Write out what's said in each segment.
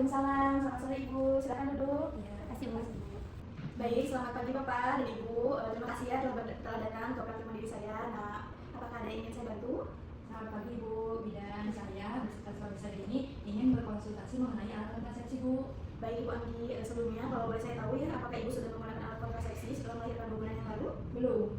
Waalaikumsalam, selamat sore Ibu, silakan duduk. Ya, terima kasih Bu. Baik, selamat pagi Bapak dan Ibu. Terima kasih ya telah datang ke praktik mandiri saya. Nah, apakah ada yang ingin saya bantu? Selamat pagi Bu, bidan saya beserta suami saya ini ingin berkonsultasi mengenai alat kontrasepsi Bu. Baik Ibu Anggi, sebelumnya kalau boleh saya tahu ya, apakah Ibu sudah menggunakan alat kontrasepsi setelah melahirkan 2 bulan yang lalu? Belum.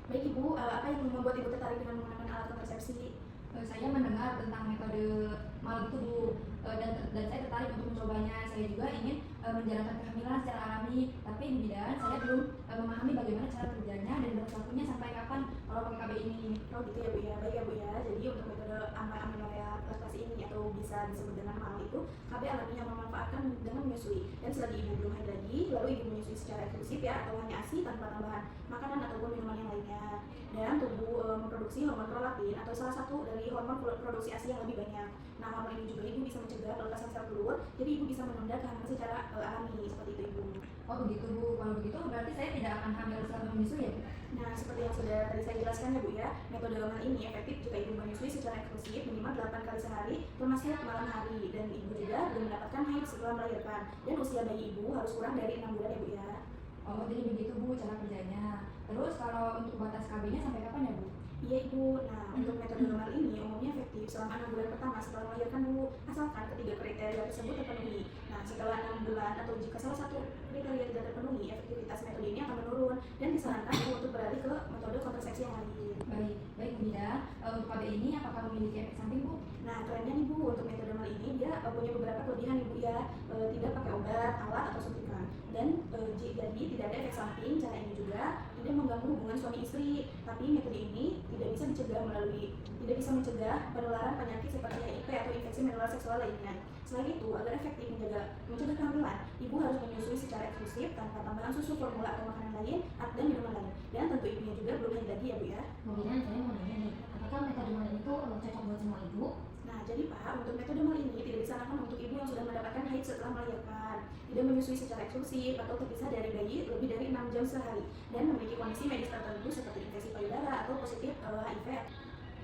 Baik Ibu, apa yang membuat Ibu tertarik dengan menggunakan alat kontrasepsi? Saya mendengar tentang metode mal itu Bu, dan saya tertarik untuk mencobanya. Saya juga ingin menjalankan kehamilan secara alami, tapi di bidan saya belum memahami bagaimana cara kerjanya dan batas waktunya sampai kapan kalau pakai KB ini. Oh gitu ya Bu ya, baik ya Bu ya. Jadi untuk metode aminorea laktasi ini atau bisa disebut dengan MAL itu, KB alami yang memanfaatkan dengan menyusui. Dan selagi Ibu belum haid lagi, lalu Ibu menyusui secara eksklusif ya, atau hanya ASI tanpa tambahan makanan ataupun minuman yang lainnya. Dan tubuh memproduksi hormon prolaktin atau salah satu dari hormon produksi ASI yang lebih banyak. Nah, hormon ini juga Ibu bisa mencegah peletasan sel telur, jadi Ibu bisa menunda kehamilan secara alami, seperti itu Ibu. Oh begitu Bu, kalau begitu berarti saya tidak akan hamil selama menyusui ya Bu? Nah, seperti yang sudah tadi saya jelaskan ya Bu ya, metode MAL ini efektif jika Ibu menyusui secara eksklusif minimal 8 kali sehari, termasuk malam hari, dan Ibu juga belum mendapatkan haid setelah melahirkan, dan usia bayi Ibu harus kurang dari 6 bulan ya Bu ya. Oh jadi begitu Bu cara kerjanya. Terus kalau untuk batas KB-nya sampai kapan ya Bu? Iya Ibu, nah untuk metode MAL ini umumnya efektif selama 6 bulan pertama setelah melahirkan Bu, asalkan ketiga kriteria tersebut terpenuhi. Nah setelah 6 bulan atau jika salah satu kriteria tidak terpenuhi, efektivitas metode ini akan menurun dan disarankan Ibu untuk beralih ke metode kontrasepsi yang lain. Baik Bu Bidan, untuk KB ini apakah memiliki efek samping Bu? Nah kerennya nih Bu, untuk metode MAL ini dia punya beberapa kelebihan Ibu ya, tidak pakai obat, alat atau suntikan, dan jadi tidak ada efek samping. Cara ini juga tidak mengganggu hubungan suami istri, tapi metode ini tidak bisa mencegah penularan penyakit seperti HIV atau infeksi menular seksual lainnya. Selain itu, agar efektif mencegah kehamilan, Ibu harus menyusui secara eksklusif tanpa tambahan susu formula atau makanan lain dan minuman lain. Dan tentu ibunya juga belum haid lagi ya Bu ya. Bu Bidan, saya mau nanya nih, apakah metode MAL itu cocok buat semua ibu? Nah, jadi Pak, untuk metode MAL ini tidak disarankan untuk ibu yang sudah mendapatkan haid setelah melahirkan, tidak menyusui secara eksklusif atau terpisah dari bayi lebih dari 6 jam sehari, dan memiliki kondisi medis tertentu seperti infeksi payudara atau positif HIV.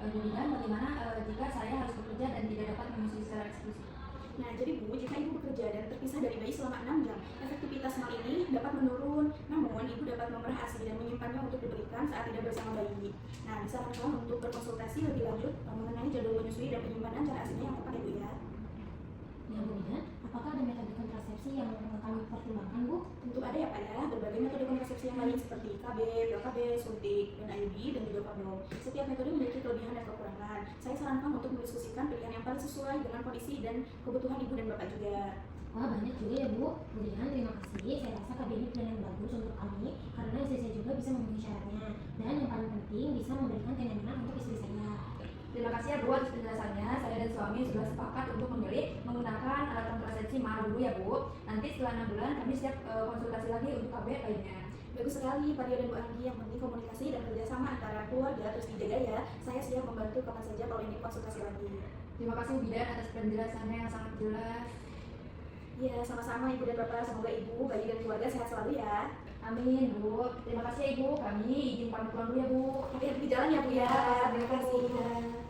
Bu Bidan, bagaimana jika saya harus bekerja dan tidak dapat menyusui secara eksklusif? Nah, jadi Bu, jika Ibu bekerja dan terpisah dari bayi selama 6 jam, efektivitas MAL ini dapat menurun. Namun, Ibu dapat memerah ASI dan menyimpannya untuk diberikan saat tidak bersama bayi. Nah, disarankan untuk berkonsultasi lebih lanjut mengenai jadwal menyusui dan penyimpanan cara ASI-nya yang tepat ya Bu ya. Ya Bu Bidan, apakah ada metode kontrasepsi yang kami pertimbangkan Bu? Tentu ada ya Pak ya, berbagai metode kontrasepsi yang lain seperti KB, PLKB, suntik, dan IUD, dan juga kondom. Setiap metode memiliki kelebihan dan kekurangan. Saya sarankan untuk mendiskusikan pilihan yang paling sesuai dengan kondisi dan kebutuhan Ibu dan Bapak juga. Wah banyak juga ya Bu. Bu Bidan, terima kasih. Saya rasa KB ini pilihan yang bagus untuk kami karena istri saya juga bisa memenuhi syaratnya. Dan yang paling penting bisa memberikan kenyamanan untuk istri saya. Terima kasih ya Bu atas penjelasannya. Saya dan suami sudah sepakat untuk memilih menggunakan alat kontrasepsi MAL dulu ya Bu. Nanti setelah 6 bulan kami siap konsultasi lagi untuk KB lainnya. Bagus sekali Pak Rio dan Bu Anggi, yang penting komunikasi dan kerjasama antara keluarga terus dijaga ya. Saya siap membantu kapan saja kalau ini konsultasi lagi. Terima kasih Bu Bidan atas penjelasannya yang sangat jelas. Ya, sama-sama Ibu dan Bapak. Semoga Ibu, bayi dan keluarga sehat selalu ya. Amin Bu. Terima kasih ya Ibu. Kami izin pamit pulang dulu ya Bu. Hati-hati di jalan ya Bu ya. Ya, Terima kasih.